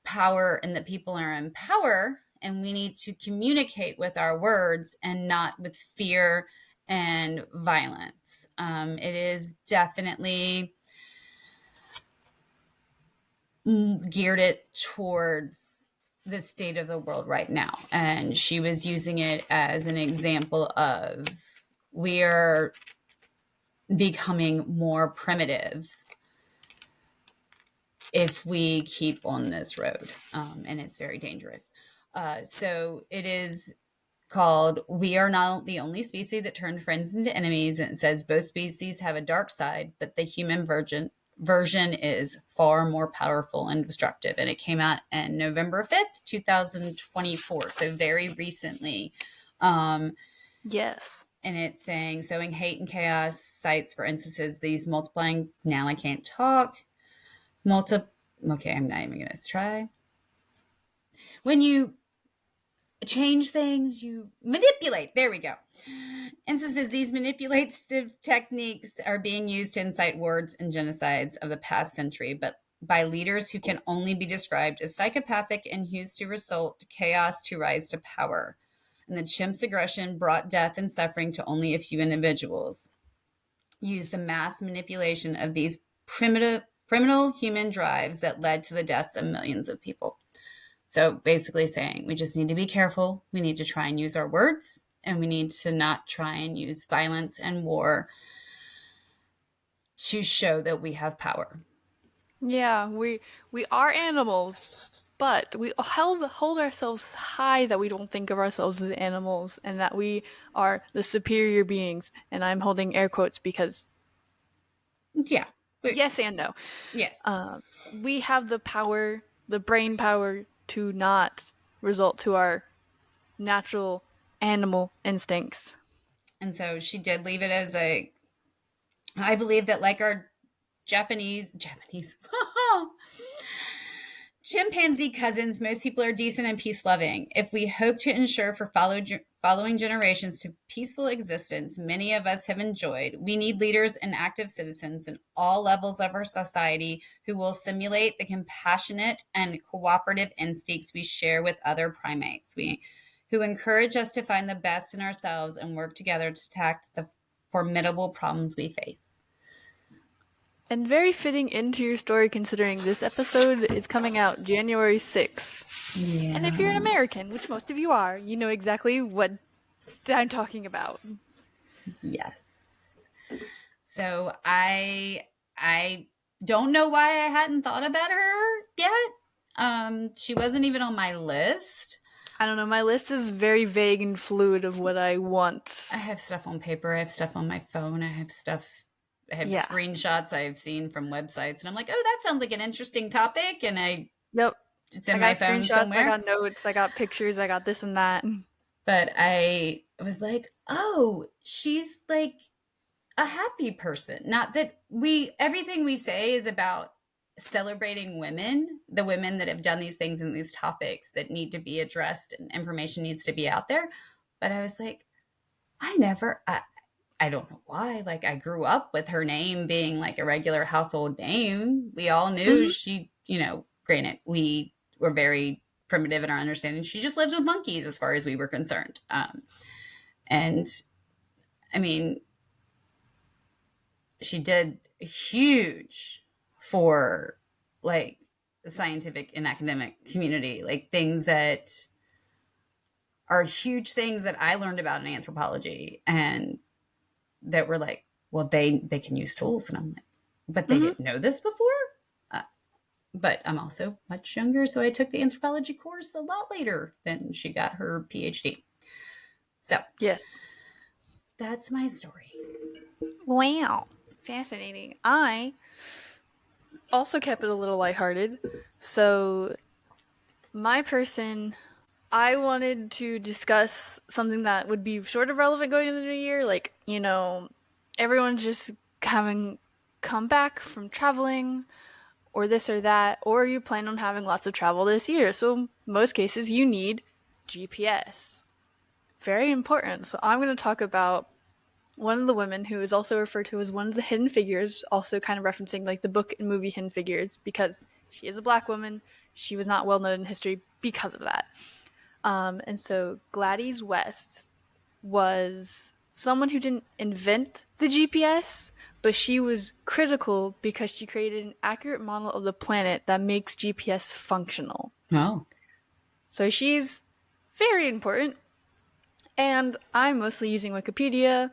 power and that people are in power, and we need to communicate with our words and not with fear and violence. It is definitely geared it towards the state of the world right now. And she was using it as an example of, we are becoming more primitive if we keep on this road. And it's very dangerous. So it is called We Are Not the Only Species That Turned Friends into Enemies. And it says both species have a dark side, but the human version is far more powerful and destructive. And it came out on November 5th, 2024. So very recently. Yes. and it's saying sowing hate and chaos cites for instances these multiplying. Now I can't talk. Okay, I'm not even gonna try. When you change things, you manipulate. There we go. Instances these manipulative techniques are being used to incite wars and genocides of the past century, but by leaders who can only be described as psychopathic and used to result to chaos to rise to power. And the chimp's aggression brought death and suffering to only a few individuals. Use the mass manipulation of these criminal human drives that led to the deaths of millions of people. So basically saying we just need to be careful. We need to try and use our words, and we need to not try and use violence and war to show that we have power. Yeah, we are animals, but we hold ourselves high that we don't think of ourselves as animals and that we are the superior beings. And I'm holding air quotes because Yeah. yes and no. Yes. We have the power, the brain power to not result to our natural animal instincts. And so she did leave it as I believe that like our Japanese chimpanzee cousins, most people are decent and peace loving. If we hope to ensure for following generations to peaceful existence many of us have enjoyed, we need leaders and active citizens in all levels of our society who will simulate the compassionate and cooperative instincts we share with other primates. Who encourage us to find the best in ourselves and work together to tackle the formidable problems we face. And very fitting into your story considering this episode is coming out January 6th. Yeah. And if you're an American, which most of you are, you know exactly what I'm talking about. Yes. So I don't know why I hadn't thought about her yet. She wasn't even on my list. I don't know, my list is very vague and fluid of what I want. I have stuff on paper, I have stuff on my phone, I have screenshots I've seen from websites, and I'm like, oh, that sounds like an interesting topic, and it's in my phone somewhere. I got notes, I got pictures, I got this and that. But I was like, oh, she's like a happy person. Not that everything we say is about celebrating women, the women that have done these things and these topics that need to be addressed and information needs to be out there. But I was like, I don't know why. Like, I grew up with her name being like a regular household name. We all knew she, granted, we were very primitive in our understanding. She just lived with monkeys as far as we were concerned. And I mean, she did huge for like the scientific and academic community, like things that are huge things that I learned about in anthropology and that were like, well, they can use tools. And I'm like, but they didn't know this before. But I'm also much younger, so I took the anthropology course a lot later than she got her PhD. So yes, that's my story. Wow, fascinating. I also kept it a little lighthearted. So my person, I wanted to discuss something that would be sort of relevant going into the new year. Like, everyone's just having come back from traveling or this or that, or you plan on having lots of travel this year. So most cases you need GPS. Very important. So I'm going to talk about one of the women who is also referred to as one of the hidden figures, also kind of referencing like the book and movie Hidden Figures, because she is a black woman. She was not well known in history because of that. And so Gladys West was someone who didn't invent the GPS, but she was critical because she created an accurate model of the planet that makes GPS functional. Oh. So she's very important. And I'm mostly using Wikipedia.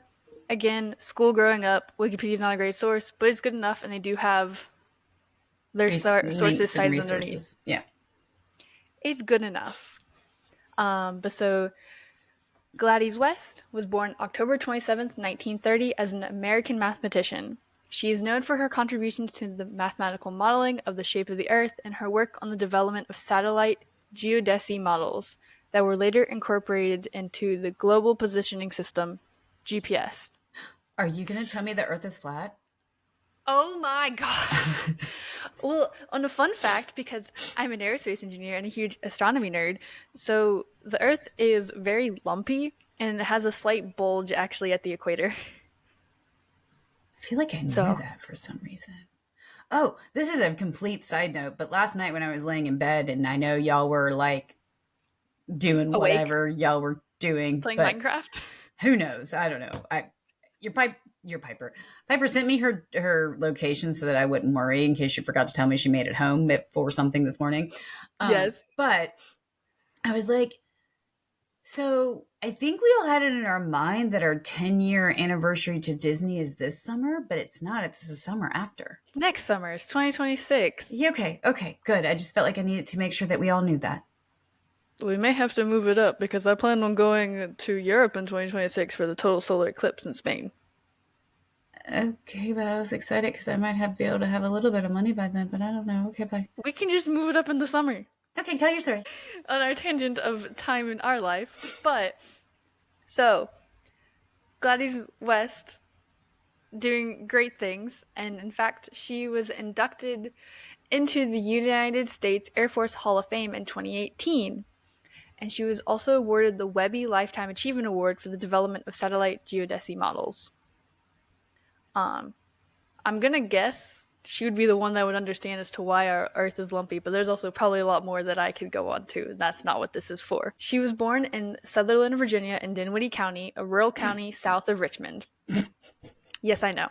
Again, school growing up, Wikipedia is not a great source, but it's good enough, and they do have their sources cited underneath. Yeah. It's good enough. But so Gladys West was born October 27th, 1930 as an American mathematician. She is known for her contributions to the mathematical modeling of the shape of the Earth and her work on the development of satellite geodesy models that were later incorporated into the Global Positioning System, GPS. Are you going to tell me the Earth is flat? Oh my god. Well, on a fun fact, because I'm an aerospace engineer and a huge astronomy nerd, so the Earth is very lumpy and it has a slight bulge actually at the equator. I feel like I knew So, that for some reason. Oh, this is a complete side note, but last night when I was laying in bed, and I know y'all were like doing awake, whatever y'all were doing, playing but Minecraft. who knows? I don't know. Your Piper. Piper sent me her location so that I wouldn't worry in case she forgot to tell me she made it home at 4 something this morning. Yes. But I was like, so I think we all had it in our mind that our 10-year anniversary to Disney is this summer, but it's not. It's the summer after. It's next summer. It's 2026. Yeah, okay, good. I just felt like I needed to make sure that we all knew that. We may have to move it up because I plan on going to Europe in 2026 for the total solar eclipse in Spain. Okay, but I was excited because I might be able to have a little bit of money by then, but I don't know. Okay, bye. We can just move it up in the summer Okay, tell your story. on our tangent of time in our life. But, so, Gladys West doing great things, and in fact, she was inducted into the United States Air Force Hall of Fame in 2018. And she was also awarded the Webby Lifetime Achievement Award for the development of satellite geodesy models. I'm gonna guess she would be the one that would understand as to why our Earth is lumpy, but there's also probably a lot more that I could go on to, and that's not what this is for. She was born in Sutherland, Virginia, in Dinwiddie County, a rural county south of Richmond. Yes, I know.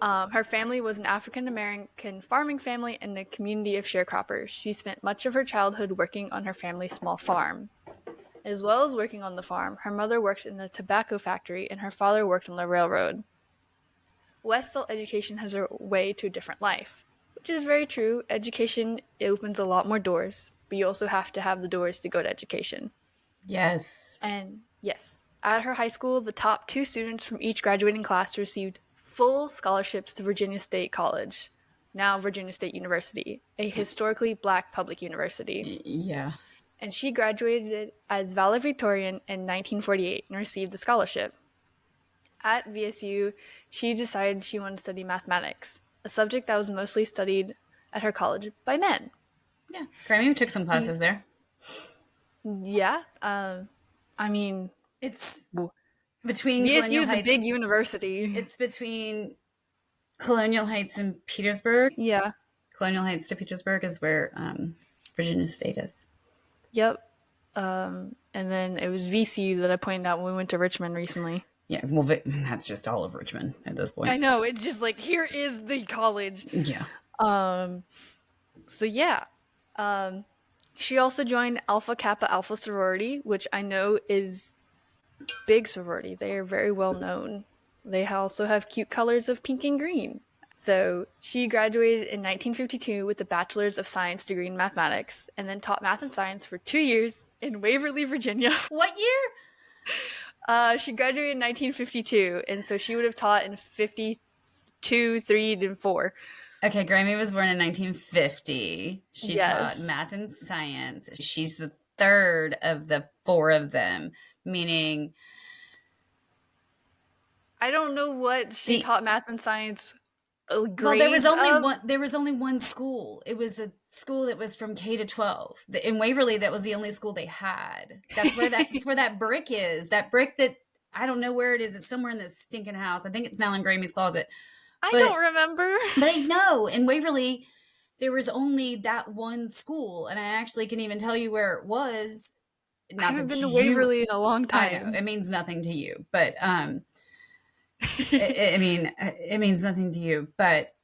Her family was an African American farming family in a community of sharecroppers. She spent much of her childhood working on her family's small farm. As well as working on the farm, her mother worked in a tobacco factory and her father worked on the railroad. West saw education as her way to a different life, which is very true. Education opens a lot more doors, but you also have to have the doors to go to education. Yes. And yes, at her high school, the top two students from each graduating class received full scholarships to Virginia State College, now Virginia State University, a historically black public university. Yeah. And she graduated as valedictorian in 1948 and received the scholarship. At VSU, she decided she wanted to study mathematics, a subject that was mostly studied at her college by men. Yeah. Grammy took some And classes there. yeah, I mean, It's between VSU Colonial is a big Heights. university. It's between Colonial Heights and Petersburg. Yeah, Colonial Heights to Petersburg is where Virginia State is. yep. And then it was VCU that I pointed out when we went to Richmond recently. Yeah, well, that's just all of Richmond at this point. I know, it's just like, here is the college. Yeah. So yeah. She also joined Alpha Kappa Alpha sorority, which I know is big sorority. They are very well known. They also have cute colors of pink and green. So she graduated in 1952 with a Bachelor's of Science degree in mathematics, and then taught math and science for 2 years in Waverly, Virginia. What year? She graduated in 1952, and so she would have taught in 52, 3, and 4. Okay, Grammy was born in 1950. She Yes. taught math and science. She's the third of the four of them, meaning I don't know what she taught math and science grades well, there was only of. one. There was only one school. It was a school that was from K to 12. In Waverly, that was the only school they had. That's where that brick is. That brick that I don't know where it is. It's somewhere in this stinking house. I think it's now in Grammy's closet. I don't remember. But I know in Waverly there was only that one school, and I actually can even tell you where it was. I haven't been to Waverly in a long time. I know it means nothing to you, but it means nothing to you. But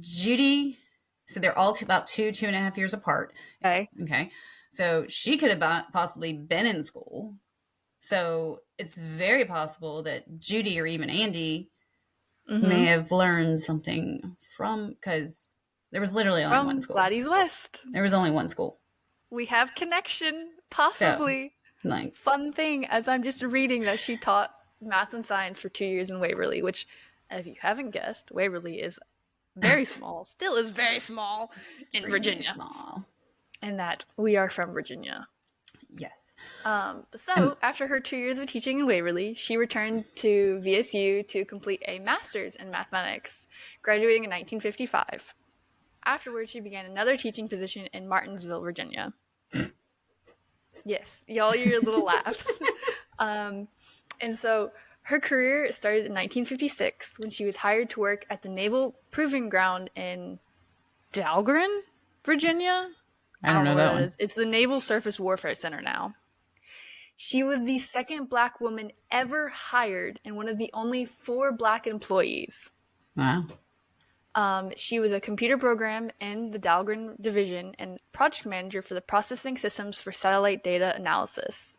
Judy, so they're all about 2.5 years apart. Okay. So she could have possibly been in school. So it's very possible that Judy or even Andy may have learned something from, because there was literally only one school. Gladys West. There was only one school. We have connection, possibly. So, like, fun thing, as I'm just reading that she taught math and science for 2 years in Waverly, which, if you haven't guessed, Waverly is very small, still is very small in Virginia. Small. And that we are from Virginia. Yes. Um, After her 2 years of teaching in Waverly, she returned to VSU to complete a master's in mathematics, graduating in 1955. Afterwards, she began another teaching position in Martinsville, Virginia. Yes, y'all, your little laughs. um, and so her career started in 1956 when she was hired to work at the Naval Proving Ground in Dahlgren, Virginia. I I don't don't know know where that that one. is. It's the Naval Surface Warfare Center now. She was the second black woman ever hired and one of the only 4 black employees. Wow. She was a computer program in the Dahlgren division and project manager for the processing systems for satellite data analysis.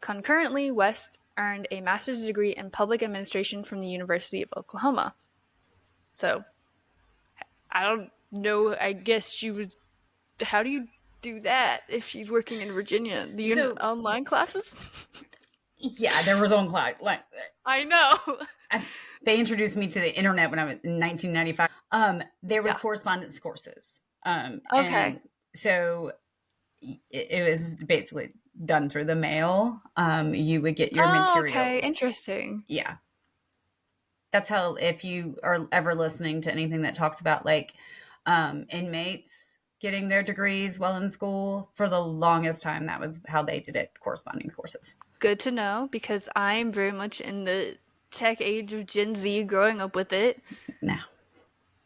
Concurrently, West earned a master's degree in public administration from the University of Oklahoma. So, I don't know. I guess she was. How do you do that if she's working in Virginia? The So online classes? yeah, there was on class. Like I know. they introduced me to the internet when I was in 1995. There was Yeah. correspondence courses, Okay. and so it was basically done through the mail. You would get your Oh, okay. materials. Interesting. Yeah, that's how. If you are ever listening to anything that talks about like inmates getting their degrees while in school, for the longest time, that was how they did it. Corresponding courses. Good to know because I'm very much in the tech age of Gen Z, growing up with it, Now,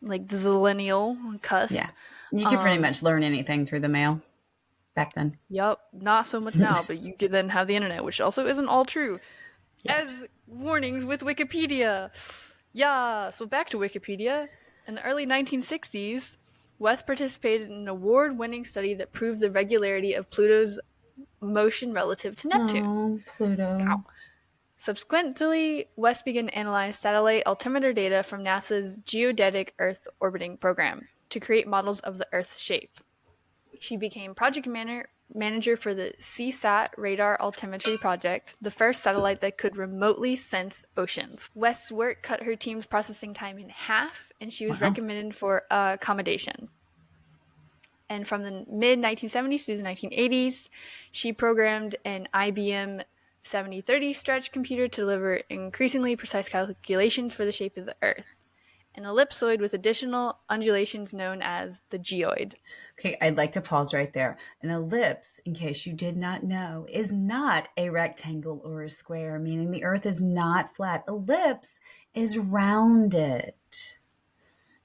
like the zillennial cusp. yeah, you could pretty Um, much learn anything through the mail back then. Yup, not so much now, but you could then have the internet, which also isn't all true. Yes. As warnings with Wikipedia. Yeah, so back to Wikipedia. In the early 1960s, West participated in an award winning study that proved the regularity of Pluto's motion relative to Neptune. Oh, Pluto. Ow. Subsequently, West began to analyze satellite altimeter data from NASA's Geodetic Earth Orbiting Program to create models of the Earth's shape. She became project manager for the CSAT radar altimetry project, the first satellite that could remotely sense oceans. West's work cut her team's processing time in half, and she was Wow. recommended for accommodation. And from the mid 1970s to the 1980s, she programmed an IBM 7030 stretch computer to deliver increasingly precise calculations for the shape of the Earth, an ellipsoid with additional undulations known as the geoid. Okay, I'd like to pause right there. An ellipse, in case you did not know, is not a rectangle or a square, meaning the Earth is not flat. Ellipse is rounded.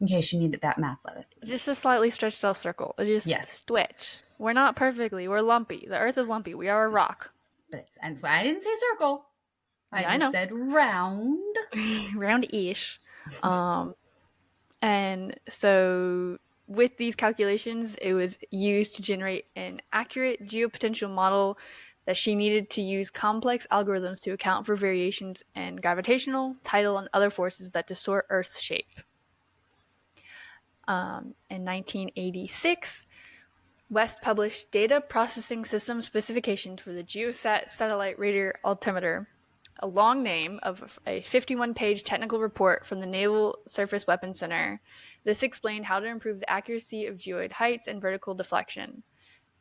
In case you needed that math lesson. Just a slightly stretched out circle. Just Yes, stretch. We're not perfectly. We're lumpy. The Earth is lumpy. We are a rock. but and that's why I didn't say circle. I Yeah, I just know. said round. Round-ish. Um, and so with these calculations, it was used to generate an accurate geopotential model that she needed to use complex algorithms to account for variations in gravitational, tidal, and other forces that distort Earth's shape. In 1986, West published Data Processing System Specifications for the GeoSat Satellite Radar Altimeter, a long name of a 51-page technical report from the Naval Surface Weapons Center. This explained how to improve the accuracy of geoid heights and vertical deflection,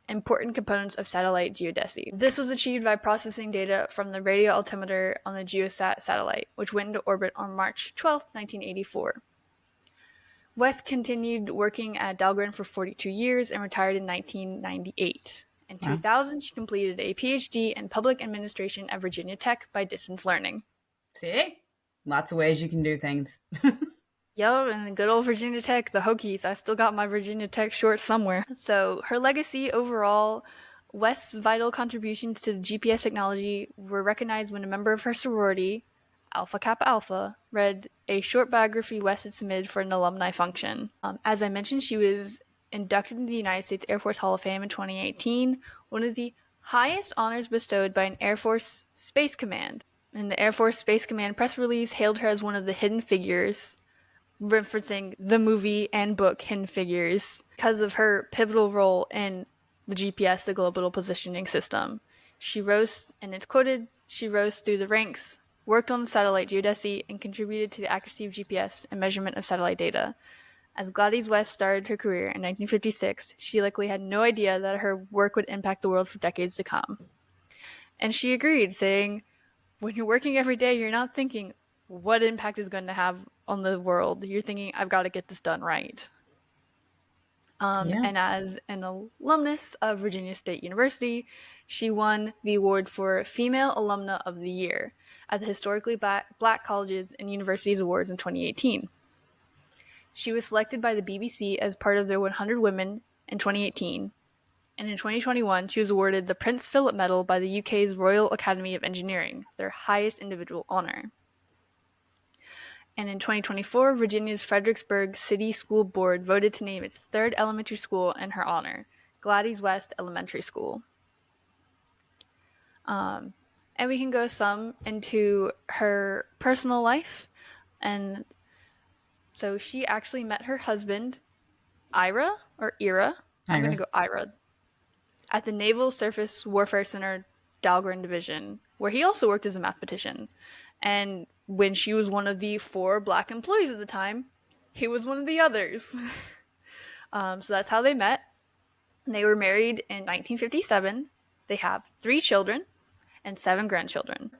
important components of satellite geodesy. This was achieved by processing data from the radio altimeter on the GeoSat satellite, which went into orbit on March 12, 1984. West continued working at Dahlgren for 42 years and retired in 1998. In Wow. 2000, she completed a PhD in public administration at Virginia Tech by distance learning. See? Lots of ways you can do things. Yo, and good old Virginia Tech, the Hokies. I still got my Virginia Tech shorts somewhere. So, her legacy overall, West's vital contributions to the GPS technology were recognized when a member of her sorority, Alpha Kappa Alpha, read a short biography West had submitted for an alumni function. As I mentioned, she was inducted into the United States Air Force Hall of Fame in 2018, one of the highest honors bestowed by an Air Force Space Command. And the Air Force Space Command press release hailed her as one of the hidden figures, referencing the movie and book Hidden Figures, because of her pivotal role in the GPS, the Global Positioning System. She rose, and it's quoted, she rose through the ranks, worked on the satellite geodesy, and contributed to the accuracy of GPS and measurement of satellite data. As Gladys West started her career in 1956, she likely had no idea that her work would impact the world for decades to come. And she agreed, saying, when you're working every day, you're not thinking what impact is going to have on the world. You're thinking, I've got to get this done right. Yeah. And as an alumnus of Virginia State University, she won the award for Female Alumna of the Year at the Historically Black Colleges and Universities Awards in 2018. She was selected by the BBC as part of their 100 Women in 2018, and in 2021 she was awarded the Prince Philip Medal by the UK's Royal Academy of Engineering, their highest individual honour. And in 2024, Virginia's Fredericksburg City School Board voted to name its third elementary school in her honor, Gladys West Elementary School. And we can go some into her personal life. And so she actually met her husband, Ira, or Ira. I'm going to Ira. go Ira, at the Naval Surface Warfare Center Dahlgren Division, where he also worked as a mathematician. And when she was one of the 4 black employees at the time, he was one of the others. So that's how they met. And they were married in 1957. They have 3 children and 7 grandchildren.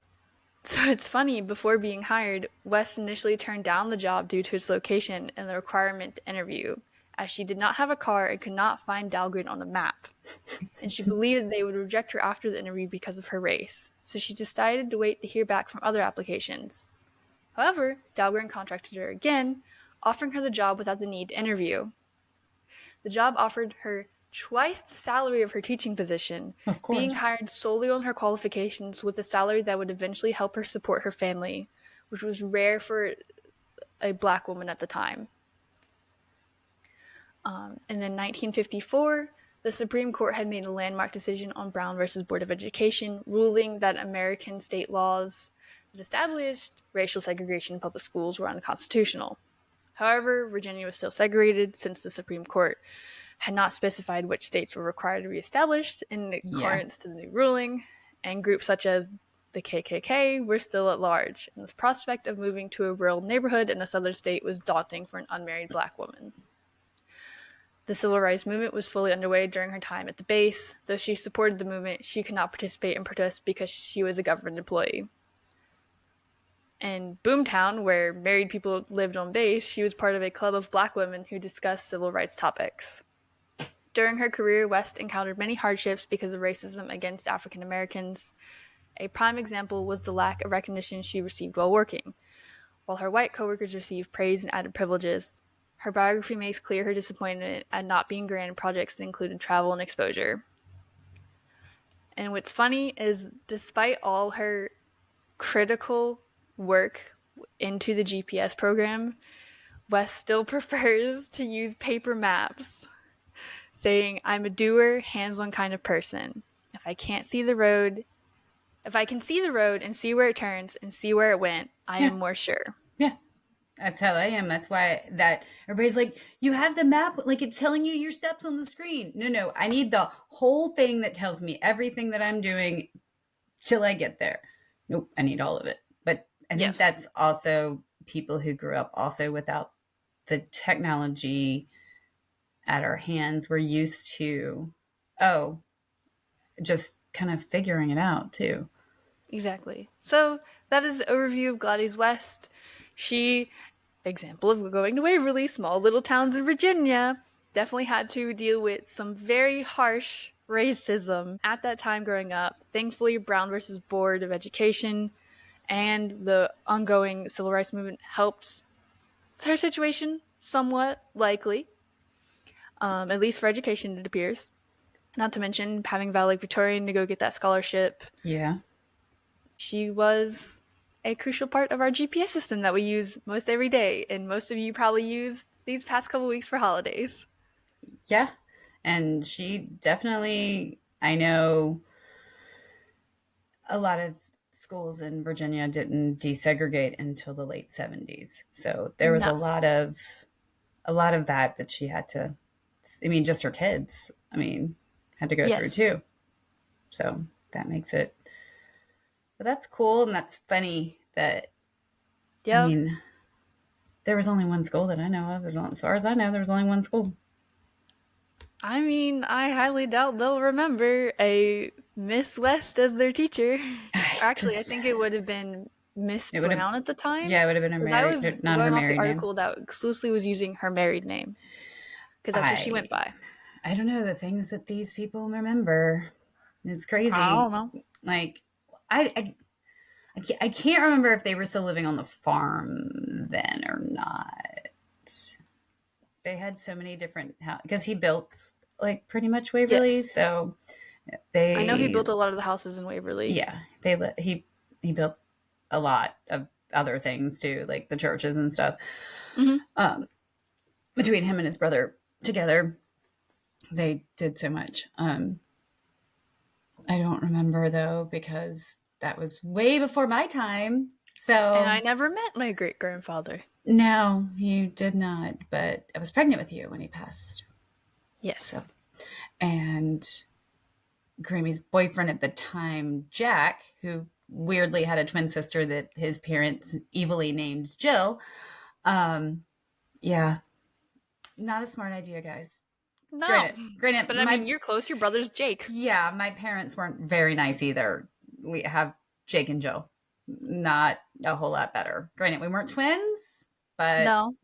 So it's funny, before being hired, West initially turned down the job due to its location and the requirement to interview, as she did not have a car and could not find Dahlgren on a map. And she believed they would reject her after the interview because of her race, so she decided to wait to hear back from other applications. However, Dahlgren contacted her again, offering her the job without the need to interview. The job offered her twice the salary of her teaching position, Of being course. hired solely on her qualifications with a salary that would eventually help her support her family, which was rare for a black woman at the time. And in 1954, the Supreme Court had made a landmark decision on Brown versus Board of Education, ruling that American state laws that established racial segregation in public schools were unconstitutional. However, Virginia was still segregated since the Supreme Court had not specified which states were required to be established in Yeah. accordance to the new ruling, and groups such as the KKK were still at large, and the prospect of moving to a rural neighborhood in a southern state was daunting for an unmarried black woman. The civil rights movement was fully underway during her time at the base. Though she supported the movement, she could not participate in protests because she was a government employee. In Boomtown, where married people lived on base, she was part of a club of black women who discussed civil rights topics. During her career, West encountered many hardships because of racism against African Americans. A prime example was the lack of recognition she received while working. While her white coworkers received praise and added privileges, her biography makes clear her disappointment at not being granted projects that included travel and exposure. And what's funny is, despite all her critical work into the GPS program, West still prefers to use paper maps, saying, I'm a doer, hands-on kind of person. If I can see the road and see where it turns and see where it went, I Yeah. am more sure. Yeah. That's how I am. That's why that everybody's like, you have the map, like it's telling you your steps on the screen. No, I need the whole thing that tells me everything that I'm doing till I get there. Nope, I need all of it. But I think Yes, that's also people who grew up also without the technology at our hands. We're used to, oh, just kind of figuring it out too. exactly. So that is the overview of Gladys West. She, example of going to Waverly, small little towns in Virginia, definitely had to deal with some very harsh racism at that time growing up. Thankfully, Brown versus Board of Education and the ongoing civil rights movement helped her situation somewhat, likely, at least for education, it appears. Not to mention having valedictorian to go get that scholarship. Yeah. She was a crucial part of our GPS system that we use most every day, and most of you probably use these past couple weeks for holidays. Yeah. And she definitely, I know a lot of schools in Virginia didn't desegregate until the late 70s. So there was No. a lot of that she had to, I mean, just her kids, I mean, had to go through Yes. too. So that makes it, but that's cool. And that's funny that, I Yep. mean, there was only one school that I know of. As far as I know, there was only one school. I mean, I highly doubt they'll remember a Miss West as their teacher. Or actually, I It think it would have been Miss would have, Brown at the time. yeah, it would have been her Because I married, was not her going off the married name. article that exclusively was using her married name. Because that's what she I went by. I don't know the things that these people remember. It's I crazy. don't know. Like I can't remember if they were still living on the farm then or not. They had so many different because he built like pretty much Waverly, Yes. so I know he they built a lot of the houses in Waverly. yeah he built a lot of other things too, like the churches and stuff. Mm-hmm. Between him and his brother together, they did so much. I don't remember though because that was way before my time. And I So never met my great grandfather. no, you did not. But I was pregnant with you when he passed. So Yes. and Grammy's boyfriend at the time, Jack, who weirdly had a twin sister that his parents evilly named Jill. Yeah, not a smart idea, guys. No. Granted, But I mean, you're close. Your brother's Jake. yeah, my parents weren't very nice either. We have Jake and Jill, not a whole lot better. Granted, we weren't twins, but No.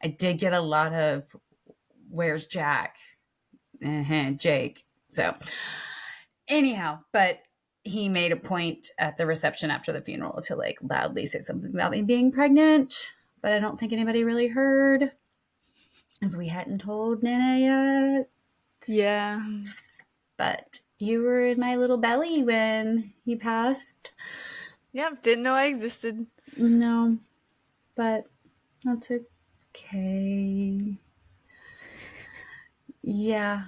I did get a lot of "Where's Jack?" Jake. So anyhow, but he made a point at the reception after the funeral to like loudly say something about me being pregnant, but I don't think anybody really heard as we hadn't told Nana yet. Yeah. But you were in my little belly when he passed. Yep. Didn't know I existed. No, but that's okay. Yeah.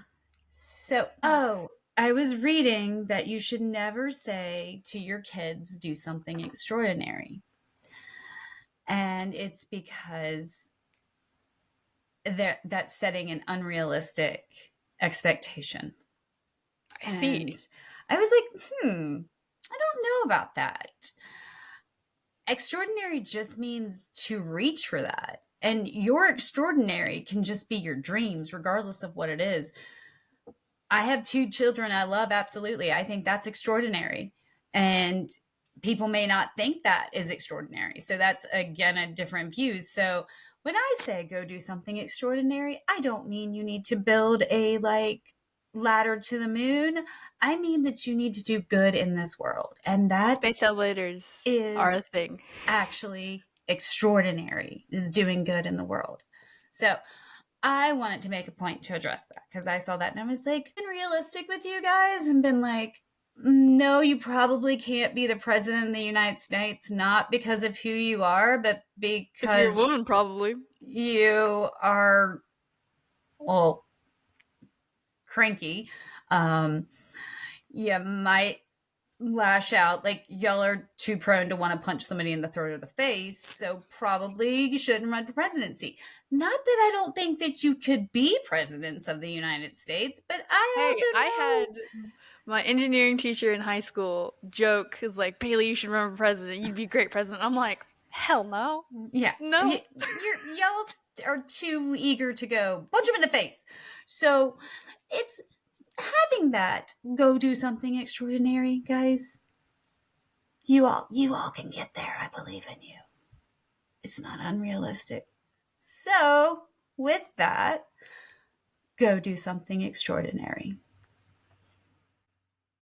So, oh, I was reading that you should never say to your kids, do something extraordinary. And it's because that's setting an unrealistic expectation. I see. And I was like, I don't know about that. Extraordinary just means to reach for that. And your extraordinary can just be your dreams, regardless of what it is. I have 2 children I love, absolutely. I think that's extraordinary. And people may not think that is extraordinary. So that's, again, a different view. So when I say go do something extraordinary, I don't mean you need to build a like ladder to the moon. I mean that you need to do good in this world. And that Space elevators are is a thing. actually extraordinary, is doing good in the world. So I wanted to make a point to address that because I saw that and I was like, been realistic with you guys and been like, no, you probably can't be the president of the United States, not because of who you are, but If you're a because woman, probably. you are, well, cranky. You might lash out. Like, y'all are too prone to want to punch somebody in the throat or the face, so probably you shouldn't run for presidency. Not that I don't think that you could be presidents of the United States, but I Hey, also I know. had my engineering teacher in high school joke is like, Bailey, you should run for president. You'd be a great president. I'm like, hell no. Yeah, No. y'all are too eager to go punch them in the face. So it's having that go do something extraordinary, guys. You all can get there. I believe in you. It's not unrealistic. So, with that, go do something extraordinary.